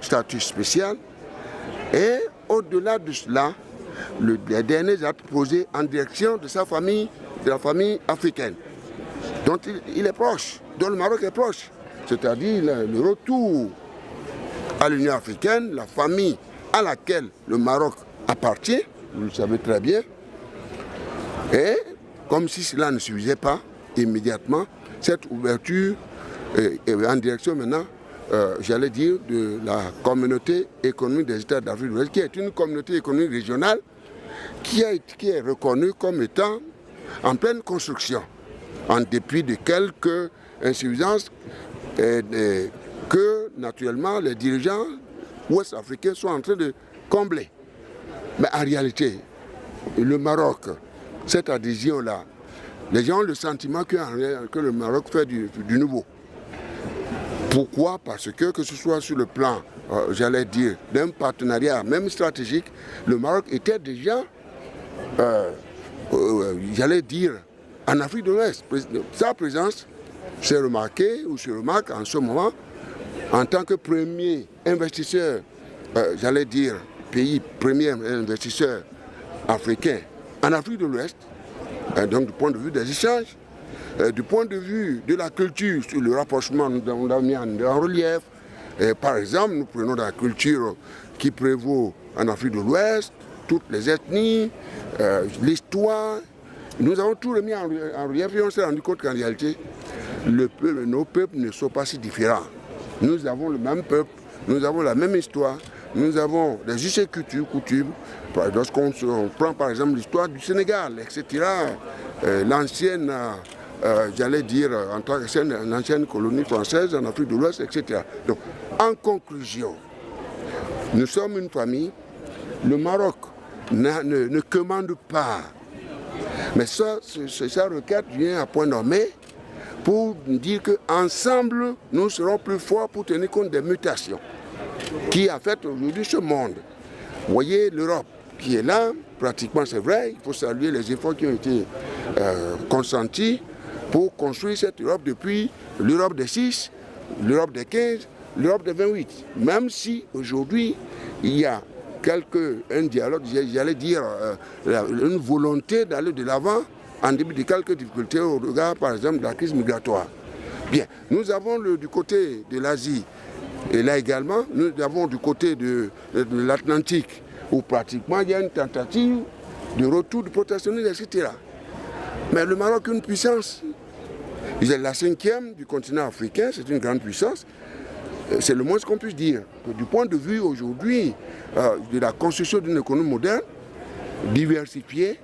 statut spécial. Et au-delà de cela, les derniers actes posés en direction de sa famille, de la famille africaine, dont il est proche, dont le Maroc est proche. C'est-à-dire le retour à l'Union africaine, la famille à laquelle le Maroc appartient, vous le savez très bien. Et comme si cela ne suffisait pas, immédiatement, cette ouverture est en direction maintenant, j'allais dire, de la communauté économique des États d'Afrique de l'Ouest, qui est une communauté économique régionale qui est reconnue comme étant en pleine construction, en dépit de quelques insuffisances que, naturellement, les dirigeants ouest-africains sont en train de combler. Mais en réalité, le Maroc, cette adhésion-là, les gens ont le sentiment que le Maroc fait du nouveau. Pourquoi? Parce que ce soit sur le plan, j'allais dire, d'un partenariat, même stratégique, le Maroc était déjà, j'allais dire, en Afrique de l'Ouest. Sa présence se remarque en ce moment en tant que premier investisseur, j'allais dire, premier investisseur africain en Afrique de l'Ouest, donc du point de vue des échanges, du point de vue de la culture, sur le rapprochement, nous avons mis en relief. Par exemple, nous prenons la culture qui prévaut en Afrique de l'Ouest, toutes les ethnies, l'histoire. Nous avons tout remis en relief et on s'est rendu compte qu'en réalité, nos peuples ne sont pas si différents. Nous avons le même peuple, nous avons la même histoire, nous avons des us et coutumes. Lorsqu'on prend par exemple l'histoire du Sénégal, etc., l'ancienne, j'allais dire, en tant que l'ancienne colonie française en Afrique de l'Ouest, etc. Donc, en conclusion, nous sommes une famille. Le Maroc ne commande pas. Mais sa requête vient à point nommé pour dire qu'ensemble, nous serons plus forts pour tenir compte des mutations qui affectent aujourd'hui ce monde. Vous voyez l'Europe qui est là, pratiquement c'est vrai, il faut saluer les efforts qui ont été consentis pour construire cette Europe depuis l'Europe des 6, l'Europe des 15, l'Europe des 28. Même si aujourd'hui, il y a un dialogue, j'allais dire, une volonté d'aller de l'avant en début de quelques difficultés au regard, par exemple, de la crise migratoire. Bien, nous avons du côté de l'Asie, et là également, nous avons du côté de l'Atlantique, où pratiquement il y a une tentative de retour du protectionnisme, etc. Mais le Maroc est une puissance. Il est la 5e du continent africain, c'est une grande puissance. C'est le moins qu'on puisse dire. Du point de vue aujourd'hui de la construction d'une économie moderne, diversifiée,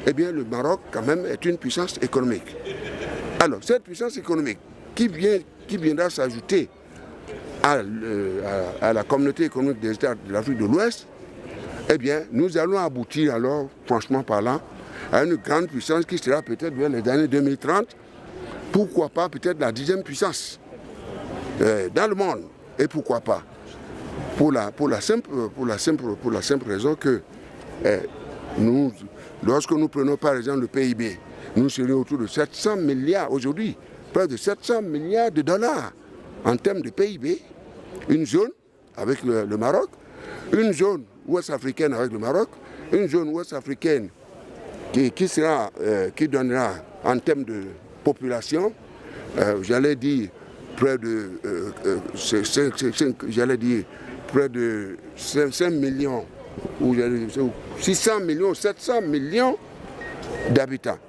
eh bien le Maroc quand même est une puissance économique. Alors cette puissance économique qui viendra s'ajouter à la communauté économique des États de l'Afrique de l'Ouest, eh bien nous allons aboutir alors, franchement parlant, à une grande puissance qui sera peut-être vers les années 2030, pourquoi pas peut-être la 10e puissance dans le monde. Et pourquoi pas? Pour la simple raison que lorsque nous prenons par exemple le PIB, nous serions autour de 700 milliards aujourd'hui, près de 700 milliards de dollars en termes de PIB. Une zone avec le Maroc, une zone ouest-africaine avec le Maroc, une zone ouest-africaine qui donnera en termes de population, j'allais dire près de 5 millions, ou 600 millions, 700 millions d'habitants.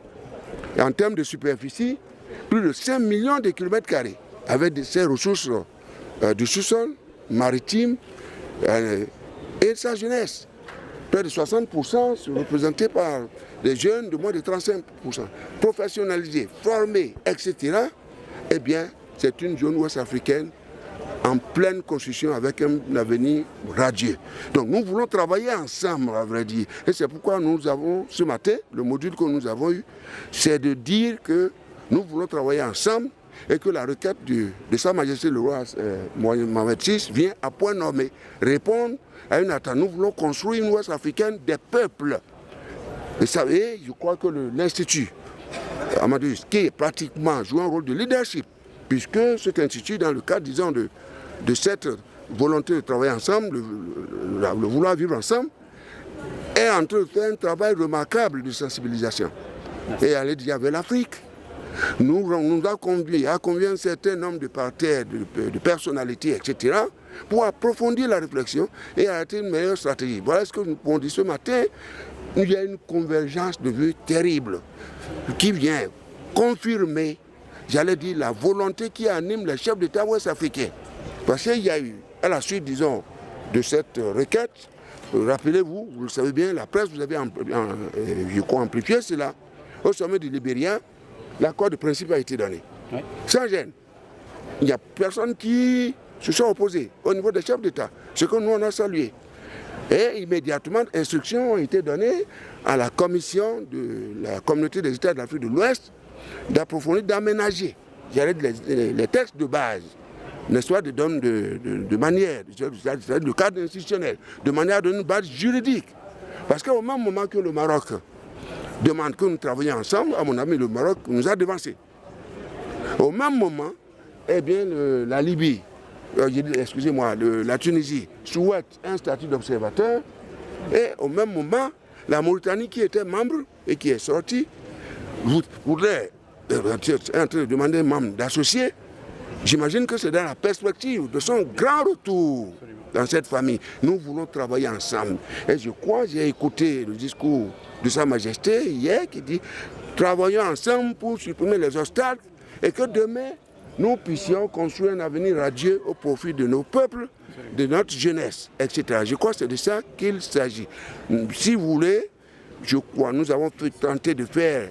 Et en termes de superficie, plus de 5 millions de kilomètres carrés, avec ces ressources du sous-sol, maritime, et sa jeunesse. Près de 60% sont représentés par des jeunes de moins de 35%. Professionnalisés, formés, etc. Eh bien, c'est une zone ouest-africaine en pleine construction avec un avenir radieux. Donc nous voulons travailler ensemble, à vrai dire. Et c'est pourquoi nous avons, ce matin, le module que nous avons eu, c'est de dire que nous voulons travailler ensemble et que la requête de Sa Majesté le roi Mohamed VI vient à point nommé répondre à une attente. Nous voulons construire une ouest africaine des peuples. Vous savez, je crois que l'Institut Amadou qui pratiquement joue un rôle de leadership, puisque cet institut, dans le cadre, disons, de cette volonté de travailler ensemble, le vouloir vivre ensemble, est en train de faire un travail remarquable de sensibilisation. Et aller dire vers l'Afrique. Nous a convié un certain nombre de partenaires, de personnalités, etc., pour approfondir la réflexion et arrêter une meilleure stratégie. Voilà ce que nous pouvons dire ce matin. Il y a une convergence de vues terrible qui vient confirmer, j'allais dire, la volonté qui anime les chefs d'État ouest-africains. Parce qu'il y a eu, à la suite, disons, de cette requête, rappelez-vous, vous le savez bien, la presse, vous avez, je crois, amplifié cela. Au sommet du Libéria, l'accord de principe a été donné. Oui. Sans gêne. Il n'y a personne qui se soit opposé au niveau des chefs d'État. Ce que nous, on a salué. Et immédiatement, instructions ont été données à la commission de la communauté des États de l'Afrique de l'Ouest d'approfondir, d'aménager les textes de base, n'est-ce pas, de manière, le cadre institutionnel, de manière à donner une base juridique. Parce qu'au même moment que le Maroc demande que nous travaillions ensemble, à mon avis, le Maroc nous a devancés. Au même moment, eh bien, la Libye, excusez-moi, la Tunisie souhaite un statut d'observateur, et au même moment, la Mauritanie, qui était membre et qui est sortie, voudrait demander un membre d'associé. J'imagine que c'est dans la perspective de son grand retour dans cette famille. Nous voulons travailler ensemble. Et je crois, j'ai écouté le discours de Sa Majesté hier qui dit « Travaillons ensemble pour supprimer les obstacles et que demain, nous puissions construire un avenir radieux au profit de nos peuples, de notre jeunesse, etc. » Je crois que c'est de ça qu'il s'agit. Si vous voulez, je crois, nous avons tenté de faire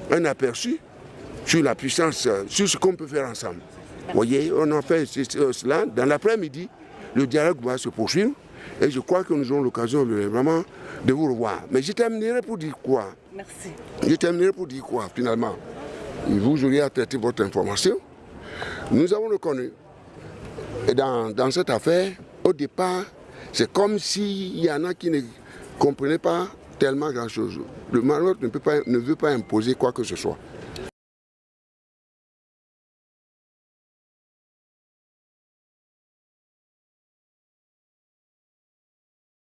un aperçu sur la puissance, sur ce qu'on peut faire ensemble. Vous voyez, on a fait cela. Dans l'après-midi, le dialogue va se poursuivre et je crois que nous aurons l'occasion vraiment de vous revoir. Mais je terminerai pour dire quoi? Merci. Je terminerai pour dire quoi, finalement? Vous auriez à traiter votre information. Nous avons reconnu, et dans cette affaire, au départ, c'est comme s'il y en a qui ne comprenaient pas tellement grand-chose. Le Maroc ne veut pas imposer quoi que ce soit.